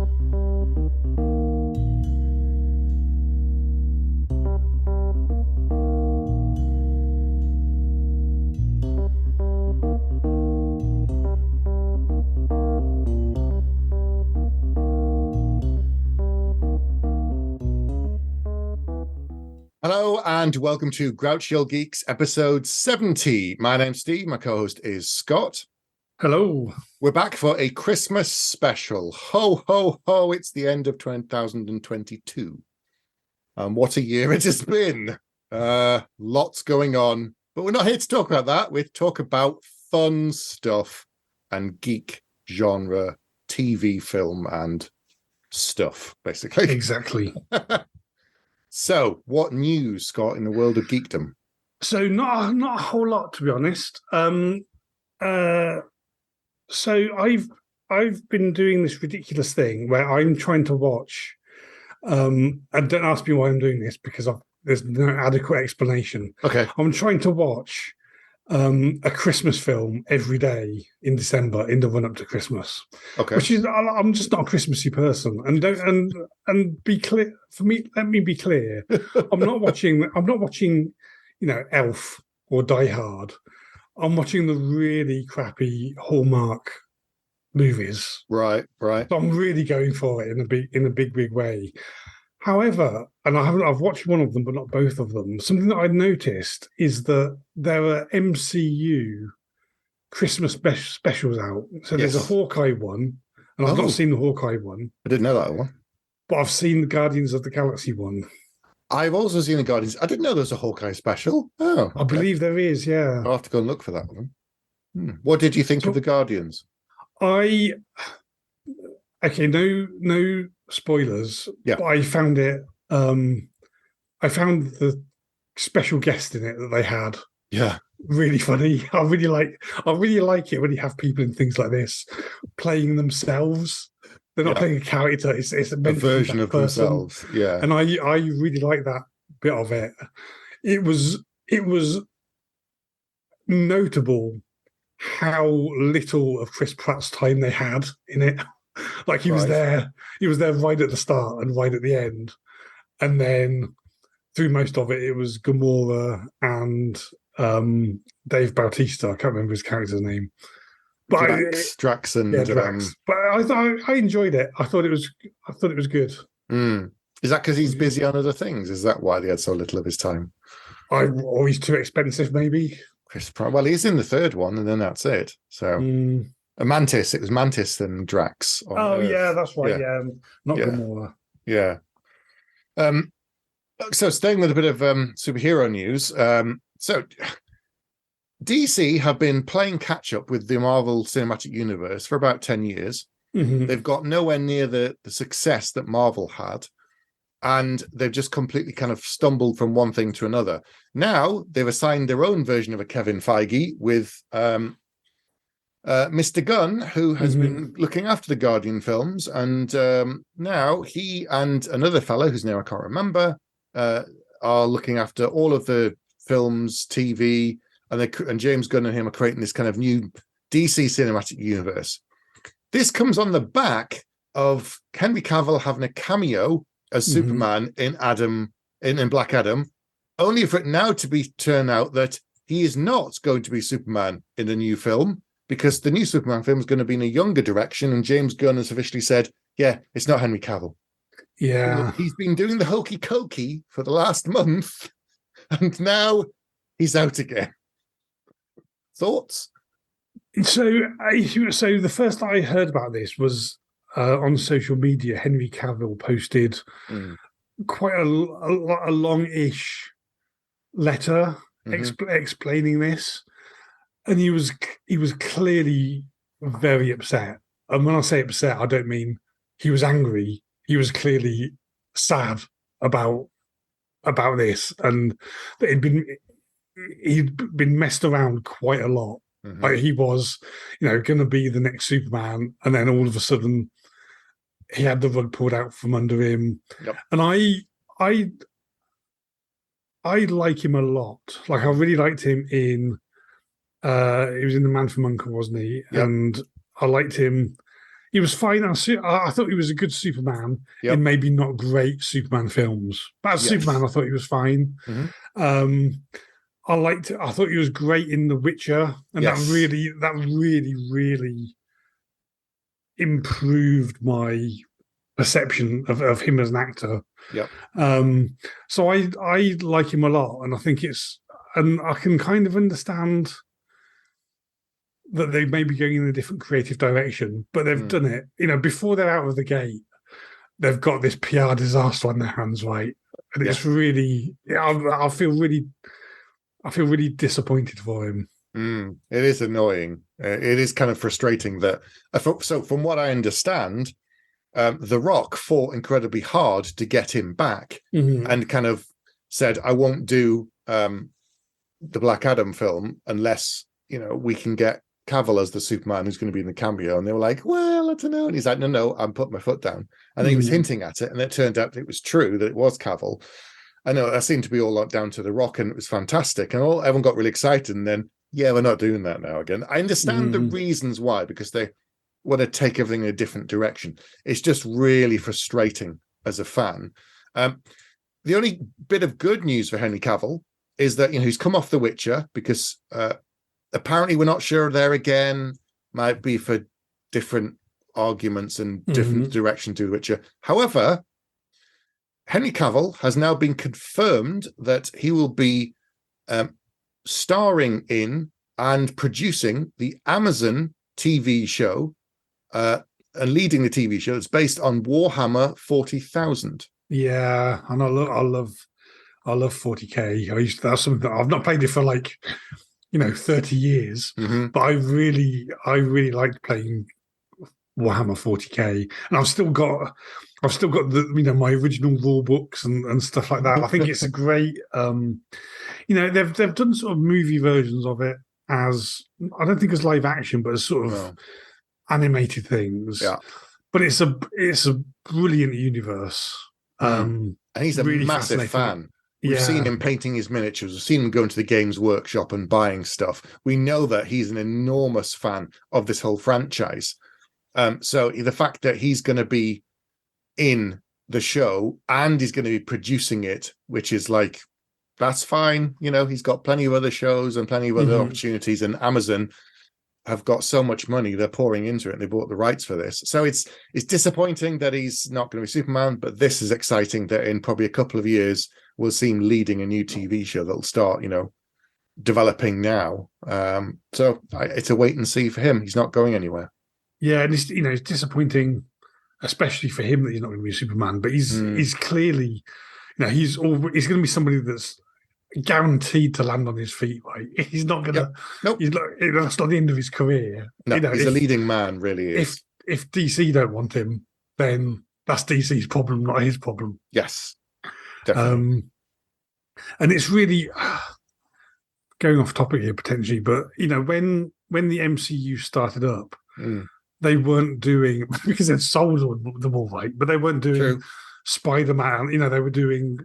Hello and welcome to Grouchy Geeks episode 70. My name's Steve, my co-host is Scott. Hello. We're back for a Christmas special. Ho, ho, ho, it's the end of 2022. What a year it has been. Lots going on, but we're not here to talk about that. We're to talk about fun stuff and geek genre, TV, film and stuff, basically. Exactly. So, what news, Scott, in the world of geekdom? So not a whole lot, to be honest. So I've been doing this ridiculous thing where I'm trying to watch, and don't ask me why I'm doing this because there's no adequate explanation. Okay. I'm trying to watch a Christmas film every day in December in the run up to Christmas. Okay. Which is, I'm just not a Christmassy person, and be clear for me. Let me be clear. I'm not watching, Elf or Die Hard. I'm watching the really crappy Hallmark movies. Right. So I'm really going for it in a big way. However, and I've watched one of them, but not both of them. Something that I noticed is that there are MCU Christmas specials out. So there's a Hawkeye one, and I've not seen the Hawkeye one. I didn't know that one. But I've seen the Guardians of the Galaxy one. I've also seen the Guardians. I didn't know there was a Hawkeye special. Oh, okay. I believe there is, yeah. I'll have to go and look for that one. What did you think of the Guardians? No spoilers. Yeah. But I found the special guest in it that they had. Yeah. Really funny. I really like it when you have people in things like this playing themselves. They're not playing a character. It's a version of themselves. Yeah. And I really like that bit of it. It was notable how little of Chris Pratt's time they had in it. Like he was there right at the start and right at the end. And then through most of it was Gamora and Dave Bautista. I can't remember his character's name. But Drax. But I enjoyed it. I thought it was good. Is that because he's busy on other things? Is that why they had so little of his time? Or he's too expensive, maybe. Chris Pratt. Well, he's in the third one, and then that's it. So Mantis. It was Mantis and Drax. Yeah, that's right. Yeah, not Gamora. Yeah. So staying with a bit of superhero news. So DC have been playing catch up with the Marvel Cinematic Universe for about 10 years. Mm-hmm. They've got nowhere near the success that Marvel had. And they've just completely kind of stumbled from one thing to another. Now they've assigned their own version of a Kevin Feige with Mr. Gunn, who has been looking after the Guardian films. And now he and another fellow whose name I can't remember are looking after all of the films, TV, and James Gunn and him are creating this kind of new DC cinematic universe. This comes on the back of Henry Cavill having a cameo as Superman in Black Adam, only for it now to turn out that he is not going to be Superman in the new film, because the new Superman film is going to be in a younger direction, and James Gunn has officially said, yeah, it's not Henry Cavill. Yeah. He's been doing the hokey cokey for the last month, and now he's out again. Thoughts? So the first I heard about this was on social media. Henry Cavill posted quite a long-ish letter explaining this, and he was clearly very upset. And when I say upset, I don't mean he was angry. He was clearly sad about this, and that he'd been messed around quite a lot. Like he was, going to be the next Superman, and then all of a sudden he had the rug pulled out from under him. Yep. And I like him a lot. Like I really liked him in. He was in The Man from U.N.C.L.E., wasn't he? Yep. And I liked him. He was fine. I thought he was a good Superman in maybe not great Superman films. But as Superman, I thought he was fine. I thought he was great in The Witcher, and that really improved my perception of him as an actor. So I like him a lot, and I think and I can kind of understand that they may be going in a different creative direction, but they've done it. Before they're out of the gate, they've got this PR disaster on their hands, right? And it's really, I feel really disappointed for him. It is annoying. It is kind of frustrating that. So, from what I understand, The Rock fought incredibly hard to get him back, and kind of said, "I won't do the Black Adam film unless we can get Cavill as the Superman who's going to be in the cameo." And they were like, "Well, I don't know." And he's like, "No, I'm putting my foot down." And then he was hinting at it, and it turned out it was true that it was Cavill. I know that seemed to be all locked down to The Rock, and it was fantastic, and everyone got really excited. And then, we're not doing that now again. I understand the reasons why, because they want to take everything in a different direction. It's just really frustrating as a fan. The only bit of good news for Henry Cavill is that he's come off The Witcher, because apparently we're not sure there again. Might be for different arguments and different direction to The Witcher. However, Henry Cavill has now been confirmed that he will be starring in and producing the Amazon TV show and leading the TV show. It's based on Warhammer 40,000. Yeah, and I love 40K. That's something that I've not played it for 30 years, but I really liked playing Warhammer 40K, and I've still got the my original rule books and stuff like that. I think it's a great they've done sort of movie versions of it, as I don't think as live action, but as sort of animated things. But it's a brilliant universe. And he's a really massive fan. We've seen him painting his miniatures. We've seen him going to the Games Workshop and buying stuff. We know that he's an enormous fan of this whole franchise. So the fact that he's going to be in the show and he's going to be producing it, which is that's fine. He's got plenty of other shows and plenty of other opportunities, and Amazon have got so much money they're pouring into it, and they bought the rights for this. So it's disappointing that he's not going to be Superman, but this is exciting that in probably a couple of years we'll see him leading a new TV show that'll start, developing now. So it's a wait and see for him. He's not going anywhere. Yeah, and it's disappointing, especially for him, that he's not going to be Superman. But he's clearly, he's going to be somebody that's guaranteed to land on his feet. Right? He's not going to. Nope. That's not the end of his career. No, he's a leading man. Really is. If DC don't want him, then that's DC's problem, not his problem. Yes, definitely. And it's really going off topic here potentially, but when the MCU started up. They weren't doing, because they'd sold them all, right? But they weren't doing Spider-Man. They were doing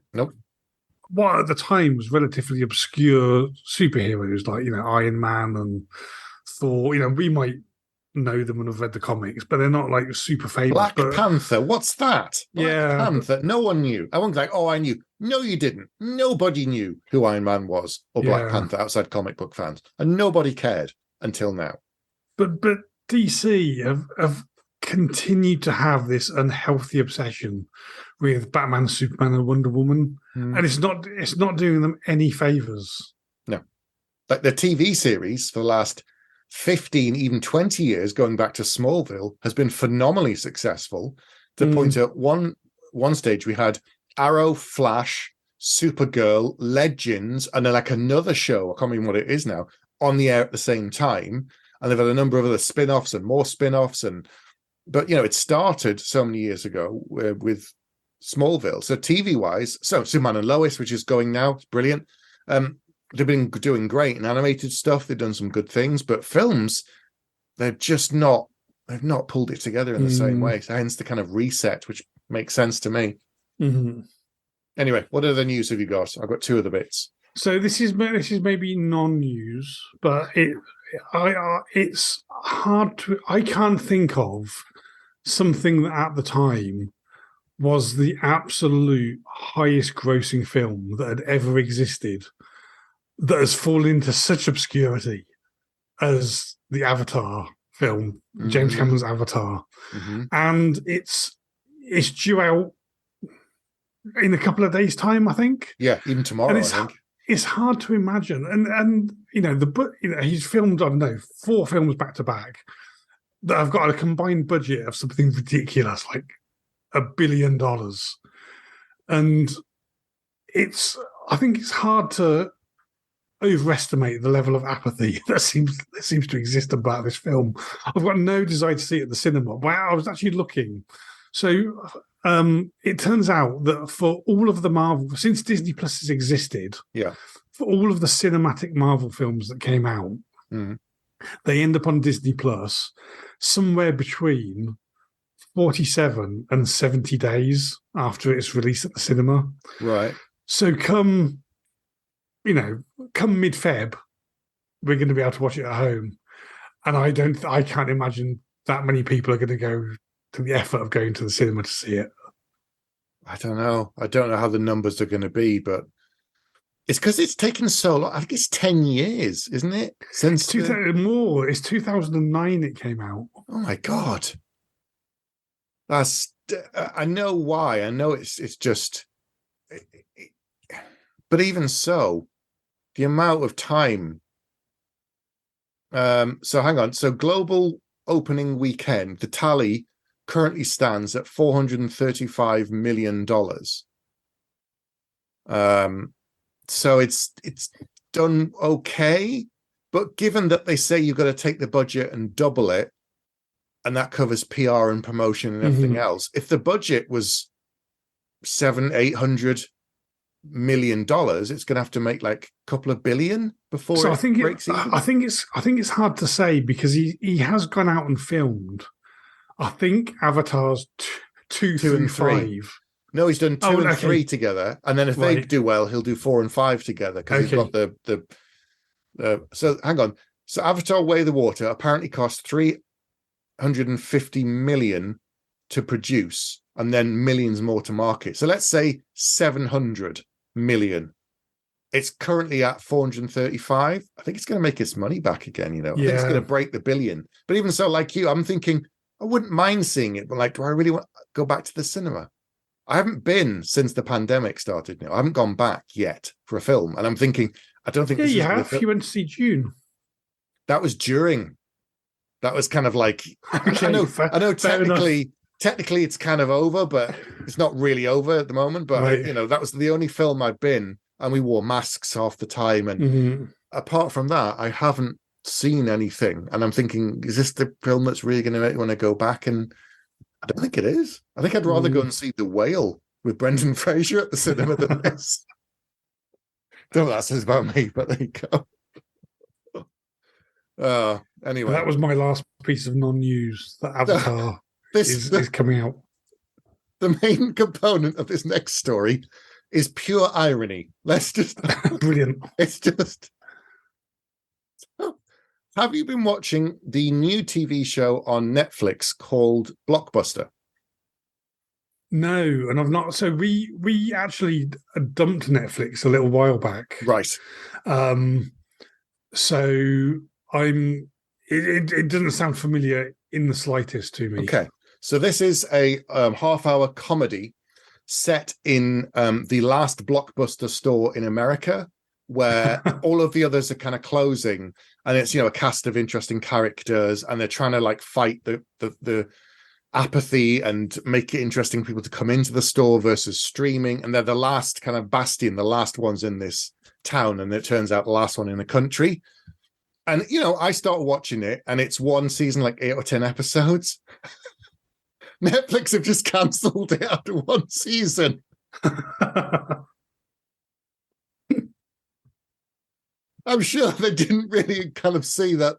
what at the time was relatively obscure superheroes like Iron Man and Thor. We might know them and have read the comics, but they're not super famous. Black Panther, what's that? Black Panther, no one knew. Everyone's like, "Oh, I knew." No, you didn't. Nobody knew who Iron Man was or Black Panther outside comic book fans, and nobody cared until now. But DC have continued to have this unhealthy obsession with Batman, Superman, and Wonder Woman, and it's not doing them any favors. No, the TV series for the last 15, even 20 years, going back to Smallville, has been phenomenally successful. To the point at one stage we had Arrow, Flash, Supergirl, Legends, and then another show, I can't remember what it is now, on the air at the same time. And they've had a number of other spin-offs and more spin-offs. But it started so many years ago with Smallville. So TV-wise, Superman and Lois, which is going now, it's brilliant. They've been doing great in animated stuff. They've done some good things. But films, they've not pulled it together in the same way. So hence the kind of reset, which makes sense to me. Anyway, what other news have you got? I've got two other bits. So this is maybe non-news, but it's hard to. I can't think of something that at the time was the absolute highest grossing film that had ever existed, that has fallen into such obscurity as the Avatar film, James Cameron's Avatar. And it's due out in a couple of days' time, I think. Yeah, even tomorrow, I think. It's hard to imagine. And he's filmed, I don't know, 4 films back to back that have got a combined budget of something ridiculous, like $1 billion. And I think it's hard to overestimate the level of apathy that seems to exist about this film. I've got no desire to see it at the cinema. Wow, I was actually looking. So it turns out that for all of the Marvel, since Disney Plus has existed, for all of the cinematic Marvel films that came out, they end up on Disney Plus somewhere between 47 and 70 days after it's released at the cinema. Right. So come mid-Feb, we're going to be able to watch it at home. And I can't imagine that many people are going to go to the effort of going to the cinema to see it. I don't know how the numbers are going to be, but it's because it's taken so long. I think it's 10 years, isn't it? Since 2000 more. It's 2009 it came out. Oh my God. I know why. I know it's just, but even so, the amount of time. So hang on. So global opening weekend, the tally currently stands at $435 million. So it's done okay, but given that they say you've got to take the budget and double it, and that covers PR and promotion and everything else. If the budget was $700-800 million, it's going to have to make like a couple of billion before it breaks even. I think it's hard to say because he has gone out and filmed. I think Avatar's 2 and 5. No, he's done 2 and 3 together, and then if they do well, he'll do 4 and 5 together because he's got the. So hang on. So Avatar: Way of the Water apparently cost $350 million to produce, and then millions more to market. So let's say 700 million. It's currently at 435. I think it's going to make its money back again. I think it's going to break the billion. But even so, like you, I'm thinking I wouldn't mind seeing it, but like, do I really want to go back to the cinema? I haven't been since the pandemic started. I haven't gone back yet for a film, and I'm thinking, I don't think. Yeah, you have. You went to see June. That was during. That was kind of like. Okay, I know. Technically, it's kind of over, but it's not really over at the moment. But that was the only film I've been, and we wore masks half the time. And apart from that, I haven't seen anything. And I'm thinking, is this the film that's really going to make me want to go back? And I don't think it is. I think I'd rather go and see The Whale with Brendan Fraser at the cinema than this. Don't know what that says about me, but there you go. Anyway. That was my last piece of non-news. That Avatar is coming out. The main component of this next story is pure irony. Let's just... Brilliant. It's just... Have you been watching the new TV show on Netflix called Blockbuster? No, and I've not. So we actually dumped Netflix a little while back, right? So it doesn't sound familiar in the slightest to me. Okay, so this is a half-hour comedy set in the last Blockbuster store in America, where all of the others are kind of closing, and it's a cast of interesting characters, and they're trying to like fight the apathy and make it interesting for people to come into the store versus streaming, and they're the last kind of bastion, the last ones in this town, and it turns out the last one in the country. And I start watching it, and it's one season, like 8 or 10 episodes. Netflix have just cancelled it after one season. I'm sure they didn't really kind of see that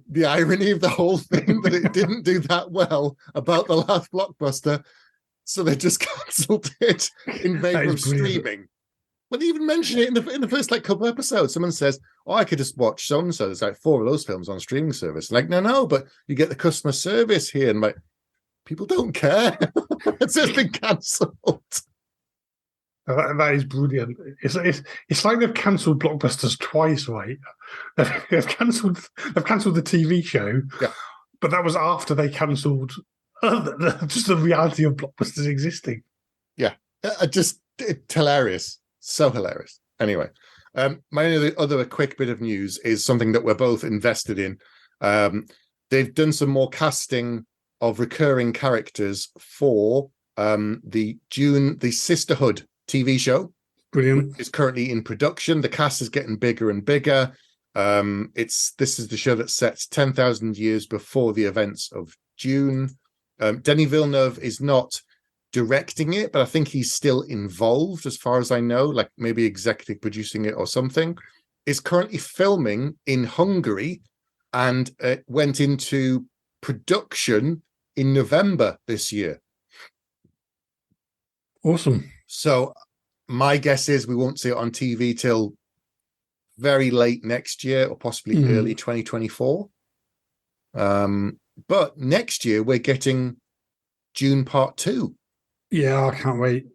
the irony of the whole thing, that it didn't do that well about the last Blockbuster, so they just cancelled it in favor of streaming. When they even mention it in the first like couple of episodes, someone says, "Oh, I could just watch so and so." There's like 4 of those films on streaming service. Like, no, but you get the customer service here, and like people don't care. It's just been cancelled. That is brilliant. It's like they've cancelled blockbusters twice, right? They've cancelled the TV show, yeah, but that was after they cancelled just the reality of blockbusters existing. Yeah, it's hilarious. So hilarious. Anyway, my other quick bit of news is something that we're both invested in. They've done some more casting of recurring characters for the Sisterhood TV show. Brilliant. Is currently in production. The cast is getting bigger and bigger. This is the show that sets 10,000 years before the events of Dune. Denis Villeneuve is not directing it, but I think he's still involved as far as I know, like maybe executive producing it or something. Is currently filming in Hungary and went into production in November this year. Awesome. So my guess is we won't see it on TV till very late next year or possibly early 2024. But next year we're getting Dune Part 2. Yeah, I can't wait.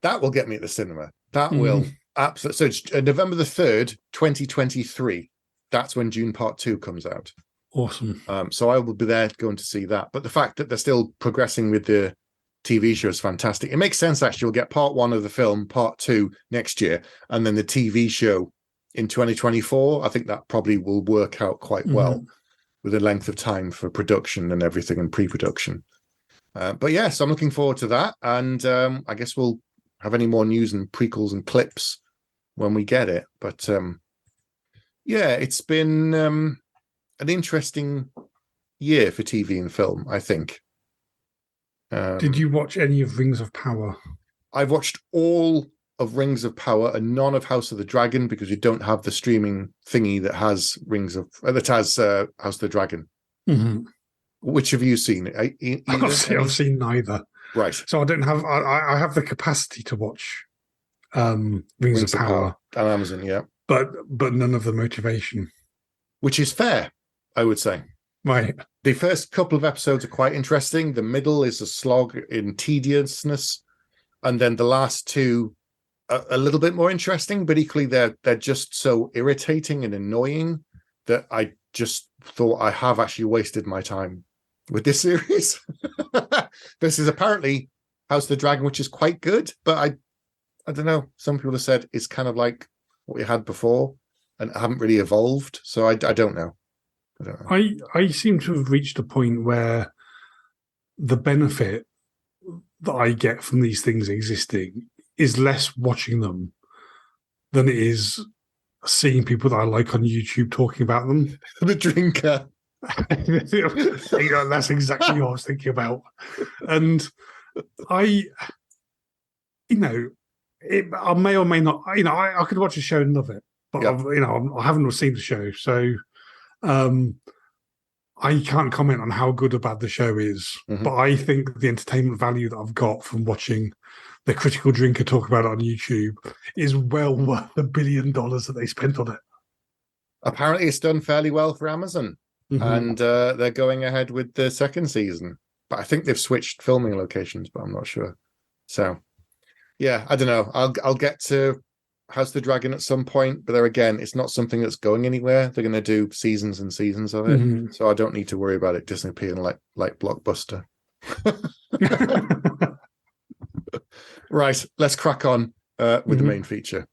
That will get me at the cinema. That will absolutely. So it's November the 3rd, 2023. That's when Dune Part 2 comes out. Awesome. So I will be there going to see that. But the fact that they're still progressing with the TV show is fantastic. It makes sense, actually. We'll get Part 1 of the film, Part 2 next year, and then the TV show in 2024. I think that probably will work out quite well with the length of time for production and everything and pre-production. But yes, I'm looking forward to that. And I guess we'll have any more news and prequels and clips when we get it. But yeah, it's been an interesting year for TV and film, I think. Did you watch any of Rings of Power? I've watched all of Rings of Power and none of House of the Dragon because we don't have the streaming thingy that has House of the Dragon. Which have you seen? I've seen neither. Right. So I don't have. I have the capacity to watch Rings of Power on Amazon, yeah, but none of the motivation, which is fair, I would say. Right. The first couple of episodes are quite interesting. The middle is a slog in tediousness, and then the last 2 are a little bit more interesting. But equally, they're just so irritating and annoying that I just thought I have actually wasted my time with this series. This is apparently House of the Dragon, which is quite good, but I don't know. Some people have said it's kind of like what we had before and haven't really evolved. So I don't know. I seem to have reached a point where the benefit that I get from these things existing is less watching them than it is seeing people that I like on YouTube talking about them. The drinker. That's exactly what I was thinking about. And I may or may not, I could watch a show and love it, but I haven't seen the show. So I can't comment on how good or bad the show is, but I think the entertainment value that I've got from watching the critical drinker talk about it on YouTube is well worth $1 billion that they spent on it. Apparently it's done fairly well for Amazon, and they're going ahead with the second season. But I think they've switched filming locations, but I'm not sure. So, yeah, I don't know. I'll get to House of the Dragon at some point, but there again, it's not something that's going anywhere. They're going to do seasons and seasons of it, so I don't need to worry about it disappearing like Blockbuster. Right, let's crack on with the main feature.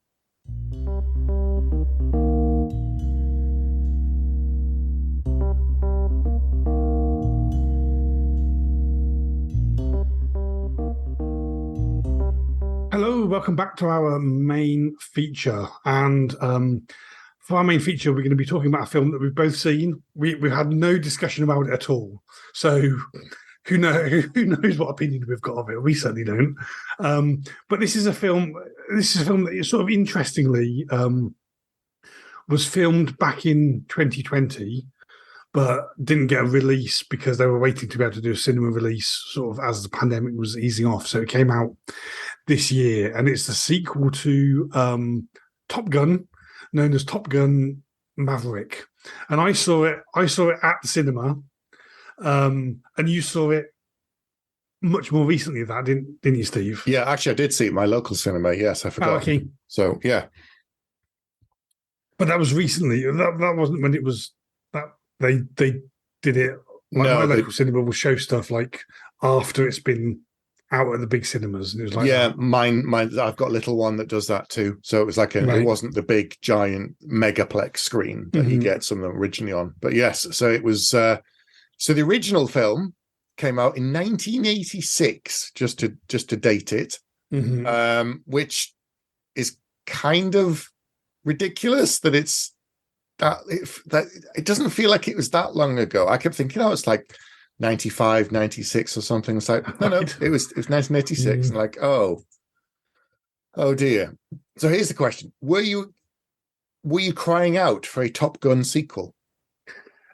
Hello, welcome back to our main feature. And for our main feature, we're going to be talking about a film that we've both seen. We've had no discussion about it at all. So who knows what opinion we've got of it? We certainly don't. But this is a film that sort of interestingly was filmed back in 2020, but didn't get a release because they were waiting to be able to do a cinema release sort of as the pandemic was easing off. So it came out this year, and it's the sequel to Top Gun, known as Top Gun Maverick. And I saw it at the cinema, and you saw it much more recently than that, didn't you, Steve? Yeah, actually, I did see it at my local cinema. Yes, I forgot. Oh, okay. So, yeah. But that was recently. That wasn't when it was that they did it. Like No, my local cinema will show stuff like after it's been out at the big cinemas, and it was like, yeah, mine. I've got a little one that does that too. So it was like Right. It wasn't the big giant megaplex screen that he gets them originally on. But yes, so it was. So the original film came out in 1986, just to date it, which is kind of ridiculous that it's that it doesn't feel like it was that long ago. I kept thinking, it's like 95, 96 or something. It's like, no, it was 1986. And like, oh dear. So here's the question: Were you crying out for a Top Gun sequel?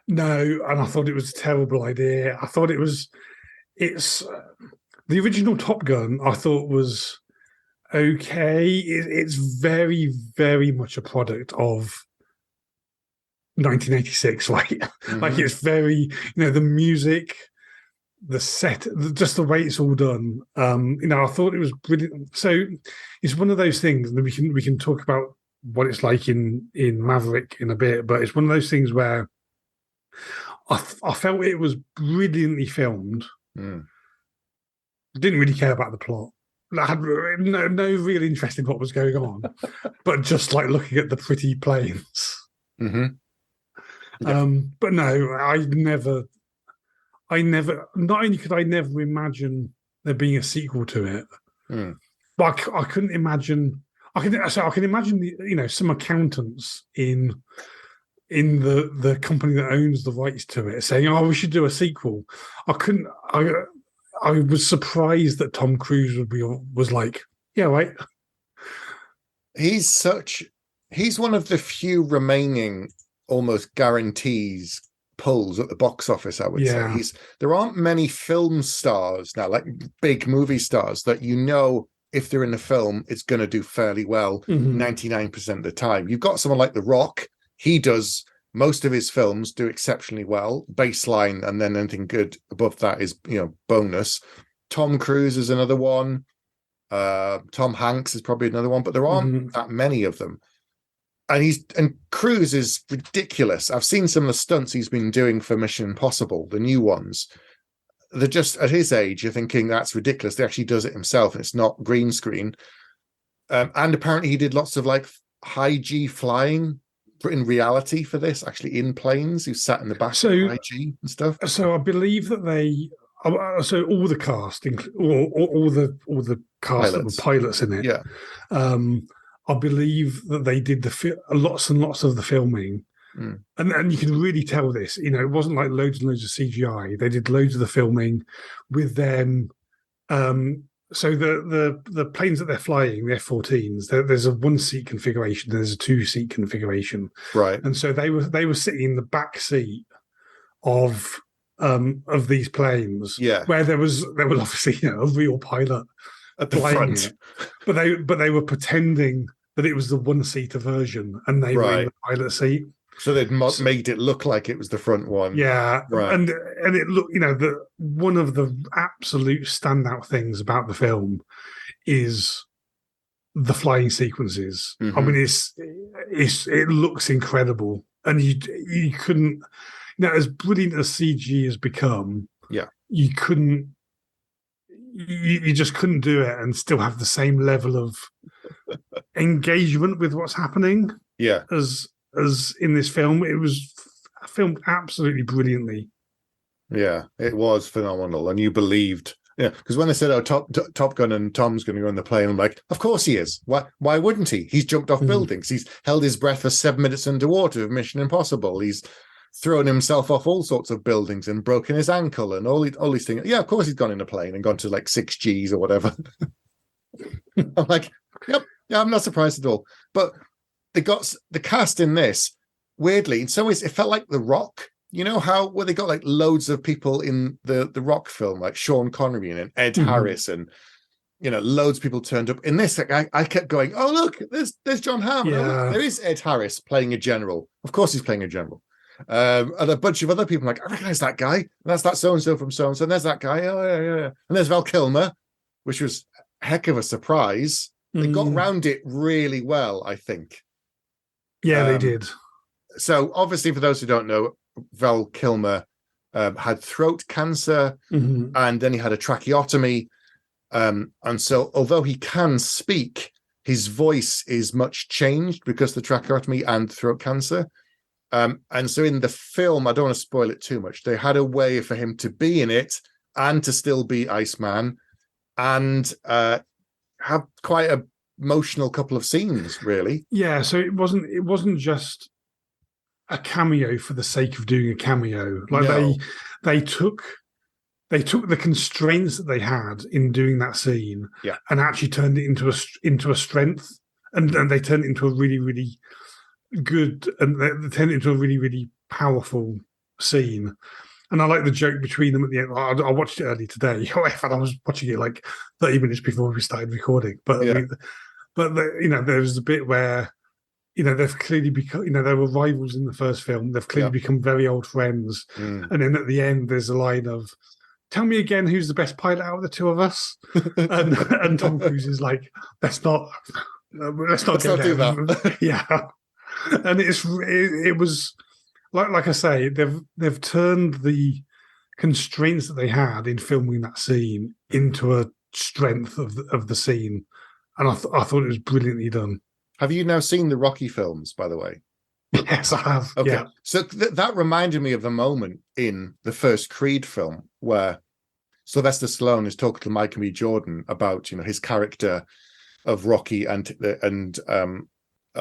No, and I thought it was a terrible idea. I thought it's the original Top Gun. I thought was okay. It's very, very much a product of 1986. Like it's very, the music, the set, just the way it's all done. I thought it was brilliant. So it's one of those things, and we can talk about what it's like in Maverick in a bit. But it's one of those things where I felt it was brilliantly filmed. Didn't really care about the plot. I had no real interest in what was going on, but just like looking at the pretty planes. Yeah. But no, I never. Not only could I never imagine there being a sequel to it, but I couldn't imagine. I can imagine some accountants in the company that owns the rights to it saying, "Oh, we should do a sequel." I was surprised that Tom Cruise was like, "Yeah, right." He's one of the few remaining almost guarantees pulls at the box office, I would say. There aren't many film stars now, like big movie stars, that if they're in a film, it's going to do fairly well 99% of the time. You've got someone like The Rock. He does most of his films do exceptionally well, baseline, and then anything good above that is bonus. Tom Cruise is another one. Tom Hanks is probably another one, but there aren't that many of them. And Cruise is ridiculous. I've seen some of the stunts he's been doing for Mission Impossible, the new ones. They're just, at his age, you're thinking that's ridiculous. He actually does it himself, and it's not green screen. And apparently he did lots of like high G flying in reality for this, actually in planes. He sat in the back of high G and stuff. So I believe that all the cast, all the cast that were pilots in it. Yeah. I believe that they did lots and lots of the filming, and you can really tell this. It wasn't like loads and loads of CGI. They did loads of the filming with them. So the planes that they're flying, the F-14s, there's a 1-seat configuration, there's a 2-seat configuration, right? And so they were sitting in the back seat of these planes, where there was obviously a real pilot at the front, it, but they were pretending that it was the 1-seater version, and they were in the pilot seat. So they'd made it look like it was the front one. Yeah. Right. And it looked, one of the absolute standout things about the film is the flying sequences. I mean, it looks incredible. And you couldn't, as brilliant as CG has become, you couldn't, you just couldn't do it and still have the same level of engagement with what's happening. Yeah. As in this film. It was filmed absolutely brilliantly. Yeah, it was phenomenal, and you believed. Yeah, because when they said, "Oh, Top Gun and Tom's going to go on the plane," I'm like, "Of course he is. Why wouldn't he? He's jumped off buildings. He's held his breath for 7 minutes underwater of Mission Impossible. He's thrown himself off all sorts of buildings and broken his ankle and all these things. Yeah, of course he's gone in a plane and gone to like 6Gs or whatever." I'm like, "Yep, yeah, I'm not surprised at all." But they got the cast in this, weirdly, in some ways, it felt like The Rock. You know where they got like loads of people in the Rock film, like Sean Connery and Ed Harris and loads of people turned up. In this, like, I kept going, oh, look, there's John Hamm. Oh, look, there is Ed Harris playing a general. Of course he's playing a general. And a bunch of other people like, I recognize that guy. And that's that so-and-so from so-and-so. And there's that guy. Oh, yeah. And there's Val Kilmer, which was a heck of a surprise. They got round it really well, I think. Yeah, they did. So obviously, for those who don't know, Val Kilmer had throat cancer, and then he had a tracheotomy. And so although he can speak, his voice is much changed because of the tracheotomy and throat cancer. And so in the film, I don't want to spoil it too much, they had a way for him to be in it and to still be Iceman and have quite an emotional couple of scenes, really. Yeah, so it wasn't just a cameo for the sake of doing a cameo. Like No. they took the constraints that they had in doing that scene, and actually turned it into a strength, and they turned it into a really, really good, and they turned it into a really, really powerful scene. And I like the joke between them at the end. I watched it early today. I was watching it like 30 minutes before we started recording. But there was a bit where they've clearly become, they were rivals in the first film. They've clearly become very old friends. And then at the end, there's a line of, tell me again who's the best pilot out of the two of us. and Tom Cruise is like, let's not do that. Yeah. And it was like I say, they've turned the constraints that they had in filming that scene into a strength of the scene. And I thought it was brilliantly done. Have you now seen the Rocky films, by the way? Yes, I have. Okay. Yeah. So that reminded me of the moment in the first Creed film where Sylvester Stallone is talking to Michael B. Jordan about, his character of Rocky and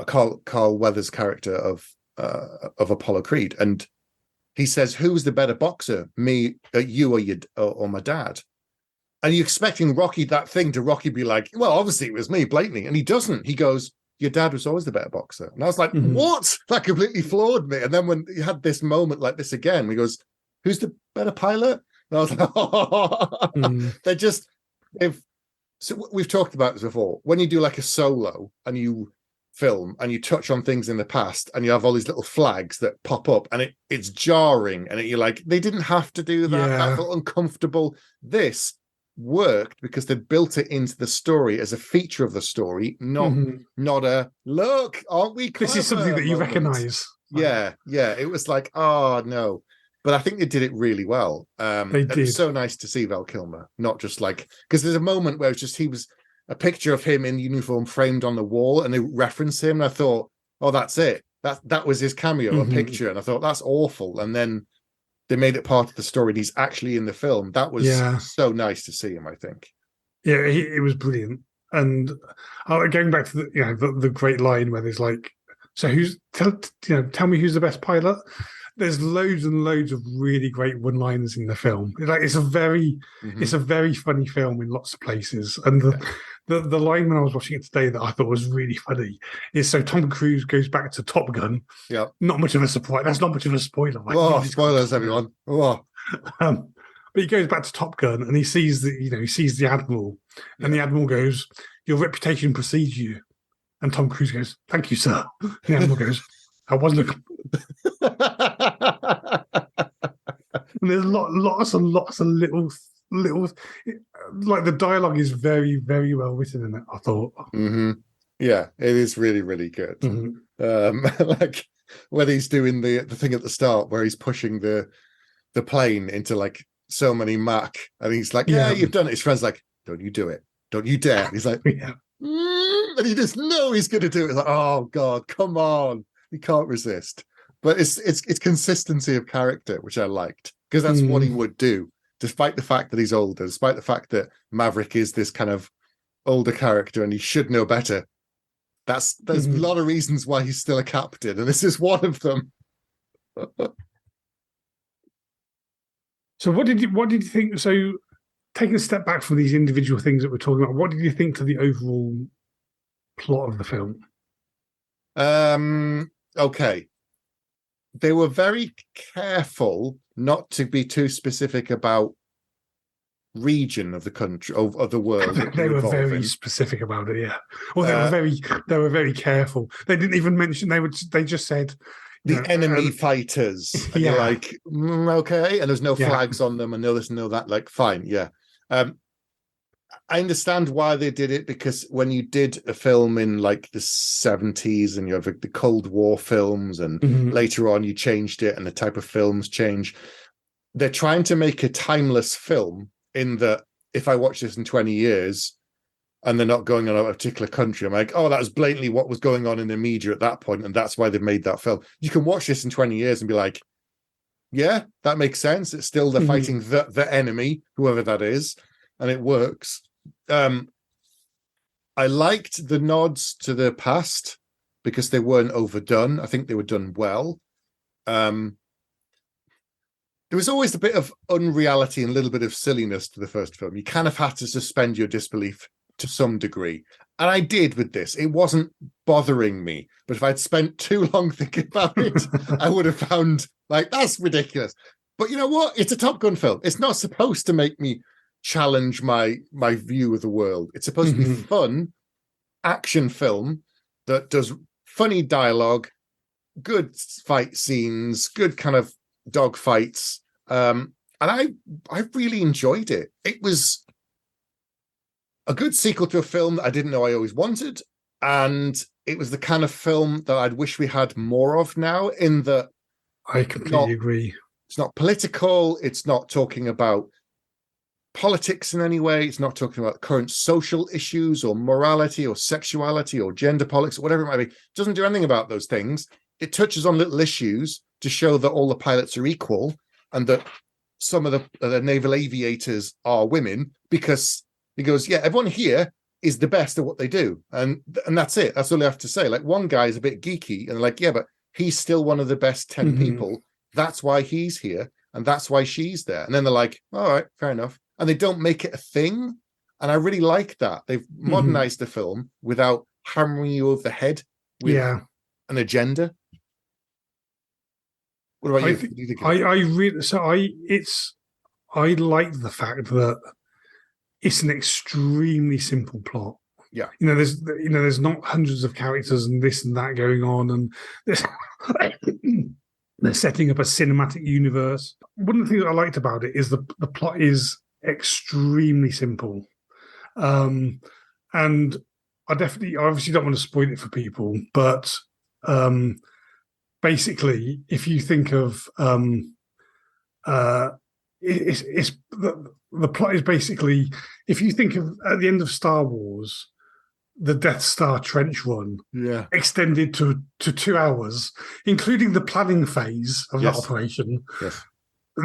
Carl Weathers' character of Apollo Creed. And he says, who's the better boxer, me, you or my dad? And you're expecting Rocky be like, well, obviously it was me, blatantly. And he doesn't. He goes, your dad was always the better boxer. And I was like, what? That completely floored me. And then when you had this moment like this again, he goes, who's the better pilot? And I was like, so we've talked about this before. When you do like a solo and you film and you touch on things in the past and you have all these little flags that pop up and it's jarring and you're like, they didn't have to do that. That felt uncomfortable. This worked because they built it into the story as a feature of the story, not a look, aren't we clever? This is something that you recognize. Yeah. It was like, oh no. But I think they did it really well. They did. It was so nice to see Val Kilmer, not just like, because there's a moment where he was a picture of him in uniform framed on the wall and they reference him. And I thought, oh, that's it. That was his cameo, a picture. And I thought, that's awful. And then they made it part of the story. And he's actually in the film. That was so nice to see him, I think. Yeah, it was brilliant. And going back to the great line where there's like, so tell me who's the best pilot? There's loads and loads of really great one-liners in the film. It's a very funny film in lots of places. And the line when I was watching it today that I thought was really funny is, so Tom Cruise goes back to Top Gun. Yeah, not much of a surprise. That's not much of a spoiler. Oh, spoilers, everyone. Oh. But he goes back to Top Gun and he sees the Admiral, and the Admiral goes, "Your reputation precedes you." And Tom Cruise goes, "Thank you, sir." And the Admiral goes, "I wasn't." And there's lots and lots of little, like the dialogue is very, very well written in it, I thought. Yeah, it is really, really good. Like when he's doing the thing at the start where he's pushing the plane into like so many Mach, and he's like, yeah, you've done it. His friend's like, don't you do it. Don't you dare. And he's like, and you just know he's going to do it. It's like, oh God, come on. You can't resist. But it's consistency of character, which I liked, because that's what he would do, despite the fact that he's older, despite the fact that Maverick is this kind of older character and he should know better. There's a lot of reasons why he's still a captain, and this is one of them. So what did you think? So taking a step back from these individual things that we're talking about, what did you think to the overall plot of the film? Okay. They were very careful not to be too specific about region of the country of the world. They were very specific about it, yeah. Or they were very careful. They didn't even mention they just said the enemy fighters. And you're like, okay, and there's no flags on them and no this and no that. Like, fine, yeah. I understand why they did it, because when you did a film in like the 70s and you have the Cold War films, and later on you changed it and the type of films change, they're trying to make a timeless film in that if I watch this in 20 years and they're not going on a particular country, I'm like, oh, that was blatantly what was going on in the media at that point, and that's why they've made that film. You can watch this in 20 years and be like, yeah, that makes sense. It's still they're fighting the enemy, whoever that is, and it works. I liked the nods to the past because they weren't overdone. I think they were done well. There was always a bit of unreality and a little bit of silliness to the first film. You kind of had to suspend your disbelief to some degree. And I did with this. It wasn't bothering me. But if I'd spent too long thinking about it, I would have found, like, that's ridiculous. But you know what? It's a Top Gun film. It's not supposed to make me challenge my view of the world. It's supposed to be fun action film that does funny dialogue, good fight scenes, good kind of dog fights, and I really enjoyed it. It was a good sequel to a film that I didn't know I always wanted, and it was the kind of film that I'd wish we had more of now, in that I completely agree. It's not political, it's not talking about politics in any way, it's not talking about current social issues or morality or sexuality or gender politics or whatever it might be. It doesn't do anything about those things. It touches on little issues to show that all the pilots are equal and that some of the naval aviators are women, because he goes, yeah, everyone here is the best at what they do. And that's it. That's all they have to say. Like, one guy is a bit geeky and they're like, yeah, but he's still one of the best 10 people. That's why he's here. And that's why she's there. And then they're like, all right, fair enough. And they don't make it a thing. And I really like that. They've modernized the film without hammering you over the head with an agenda. What about you? I like the fact that it's an extremely simple plot. Yeah. There's not hundreds of characters and this and that going on, and they're setting up a cinematic universe. One of the things I liked about it is the plot is extremely simple. And I obviously don't want to spoil it for people, but basically, if you think of it's the plot is basically, if you think of at the end of Star Wars, the Death Star trench run extended to 2 hours, including the planning phase of that operation. Yes.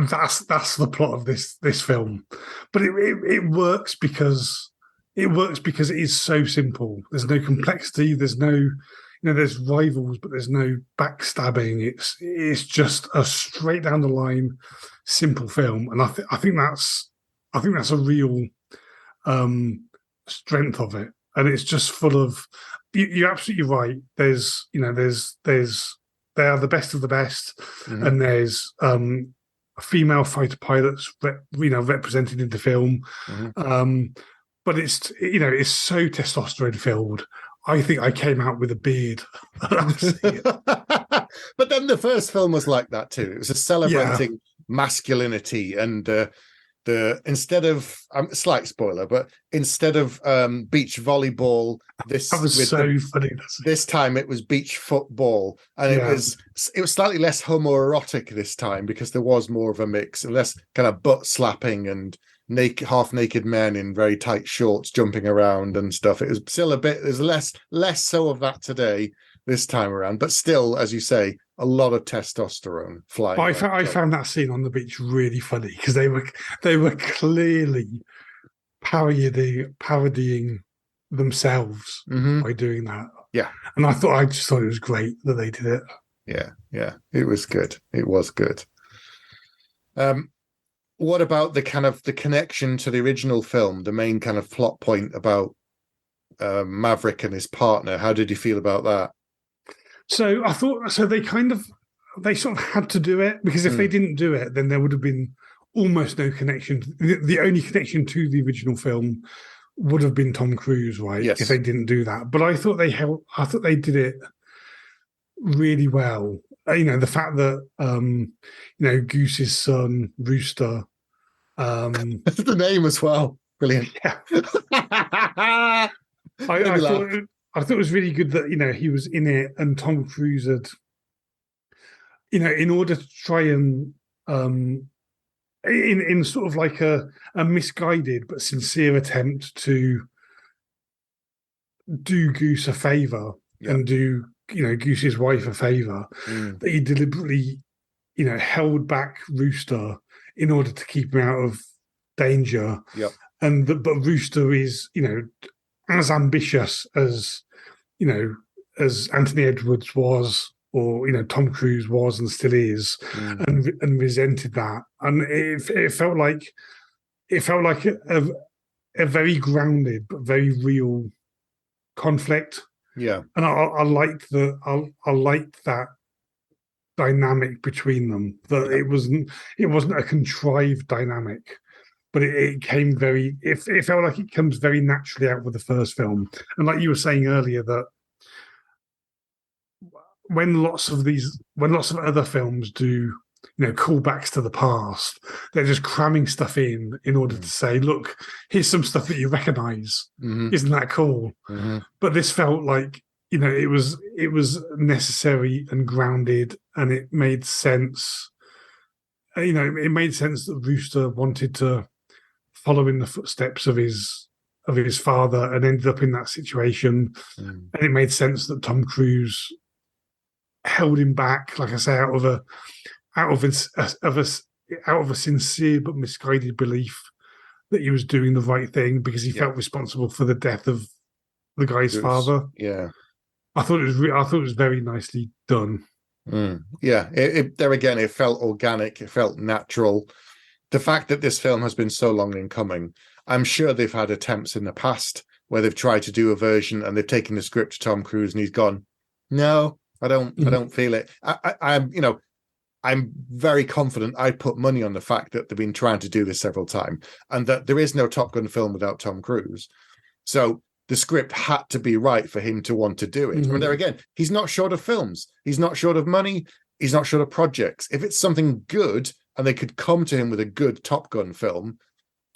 That's the plot of this film, but it works because it is so simple. There's no complexity. There's no, there's rivals, but there's no backstabbing. It's just a straight down the line, simple film, and I think that's a real strength of it. And it's just full of. You're absolutely right. There's they are the best of the best, and there's female fighter pilots, represented in the film. But it's so testosterone filled. I think I came out with a beard. But then the first film was like that too. It was a celebrating masculinity, and instead of slight spoiler, but instead of beach volleyball, this funny. This time it was beach football, and it was slightly less homoerotic this time because there was more of a mix and less kind of butt slapping and half naked men in very tight shorts jumping around and stuff. It was still a bit. There's less so of that today this time around, but still, as you say, a lot of testosterone flying. I found that scene on the beach really funny because they were clearly parodying themselves by doing that. Yeah, and I just thought it was great that they did it. Yeah, it was good. It was good. What about the connection to the original film, the main kind of plot point about Maverick and his partner? How did you feel about that? So I thought, they sort of had to do it, because if they didn't do it, then there would have been almost no connection. The only connection to the original film would have been Tom Cruise, right? Yes. If they didn't do that. But I thought they did it really well. The fact that Goose's son, Rooster, That's the name as well. Brilliant. Yeah. I thought it was really good that he was in it, and Tom Cruise had, in order to try and in sort of like a misguided but sincere attempt to do Goose a favor and do Goose's wife a favor, that he deliberately held back Rooster in order to keep him out of danger. But Rooster is as ambitious as as Anthony Edwards was, or Tom Cruise was and still is, and resented that. And it felt like a very grounded but very real conflict. Yeah. And I liked that dynamic between them. That it wasn't a contrived dynamic, but it came very. It felt like it comes very naturally out with the first film. And like you were saying earlier, that when lots of other films do callbacks to the past, they're just cramming stuff in order to say, look, here's some stuff that you recognize. Isn't that cool? But this felt like it was necessary and grounded, and it made sense. It made sense that Rooster wanted to follow in the footsteps of his father and ended up in that situation. And it made sense that Tom Cruise held him back, like I say, out of a sincere but misguided belief that he was doing the right thing, because he felt responsible for the death of the guy's father. Yeah, I thought it was very nicely done. Yeah, there again, it felt organic. It felt natural. The fact that this film has been so long in coming, I'm sure they've had attempts in the past where they've tried to do a version and they've taken the script to Tom Cruise and he's gone, no, I don't feel it. I'm very confident. I put money on the fact that they've been trying to do this several times, and that there is no Top Gun film without Tom Cruise. So the script had to be right for him to want to do it. I mean, there again, he's not short of films. He's not short of money. He's not short of projects. If it's something good and they could come to him with a good Top Gun film,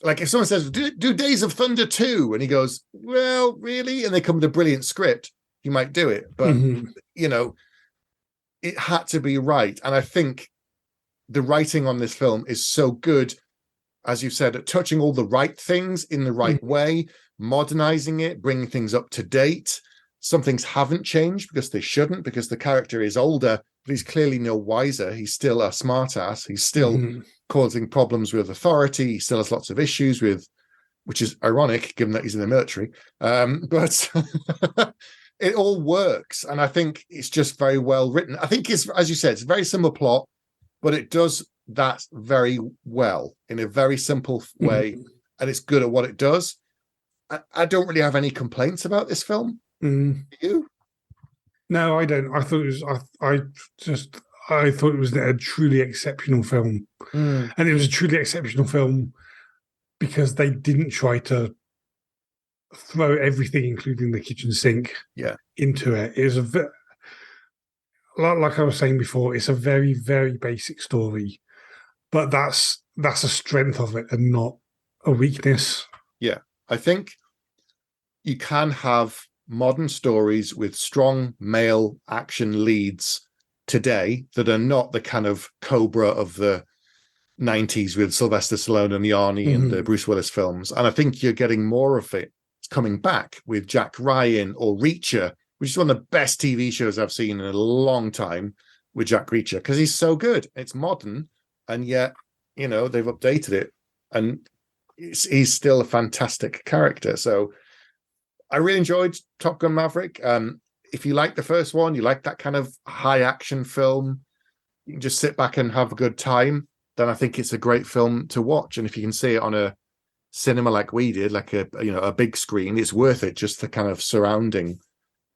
like if someone says, do Days of Thunder 2, and he goes, well, really? And they come with a brilliant script, he might do it. But, it had to be right. And I think the writing on this film is so good, as you said, at touching all the right things in the right way, modernizing it, bringing things up to date. Some things haven't changed because they shouldn't, because the character is older, but he's clearly no wiser. He's still a smartass. He's still causing problems with authority. He still has lots of issues with, which is ironic given that he's in the military. But it all works. And I think it's just very well written. I think it's, as you said, it's a very similar plot, but it does that very well in a very simple way. And it's good at what it does. I don't really have any complaints about this film. Do you? No, I don't. I thought it was. I thought it was a truly exceptional film, and it was a truly exceptional film because they didn't try to throw everything, including the kitchen sink, into it. It was like I was saying before. It's a very, very basic story, but that's a strength of it and not a weakness. Yeah. I think you can have modern stories with strong male action leads today that are not the kind of Cobra of the 90s with Sylvester Stallone and the Arnie and the Bruce Willis films. And I think you're getting more of it coming back with Jack Ryan or Reacher, which is one of the best TV shows I've seen in a long time with Jack Reacher, because he's so good. It's modern, and yet, they've updated it. And he's still a fantastic character. So I really enjoyed Top Gun Maverick. If you like the first one, you like that kind of high action film, you can just sit back and have a good time, then I think it's a great film to watch. And if you can see it on a cinema like we did, like a big screen, it's worth it, just the kind of surrounding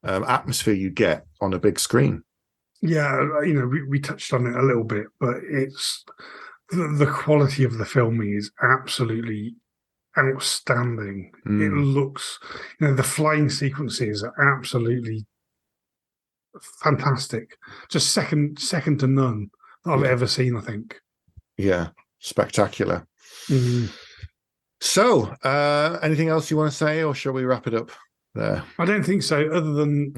atmosphere you get on a big screen. Yeah, we touched on it a little bit, but it's the quality of the filming is absolutely outstanding. It looks, the flying sequences are absolutely fantastic. Just second to none that I've ever seen, I think. Yeah, spectacular. Mm. So, anything else you want to say, or shall we wrap it up there? I don't think so. Other than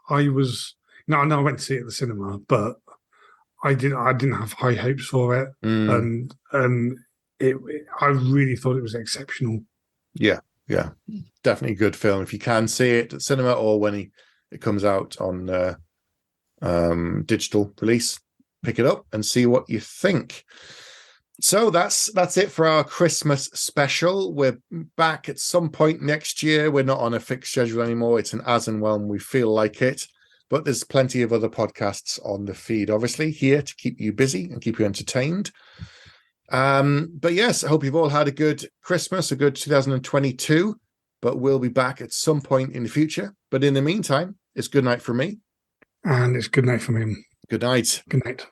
I was I went to see it at the cinema, but I didn't have high hopes for it, and I really thought it was exceptional. Yeah, definitely a good film. If you can see it at cinema or when it comes out on digital release, pick it up and see what you think. So that's it for our Christmas special. We're back at some point next year. We're not on a fixed schedule anymore. It's an as and when we feel like it. But there's plenty of other podcasts on the feed, obviously, here to keep you busy and keep you entertained. But yes, I hope you've all had a good Christmas, a good 2022. But we'll be back at some point in the future. But in the meantime, it's good night from me. And it's good night from him. Good night. Good night.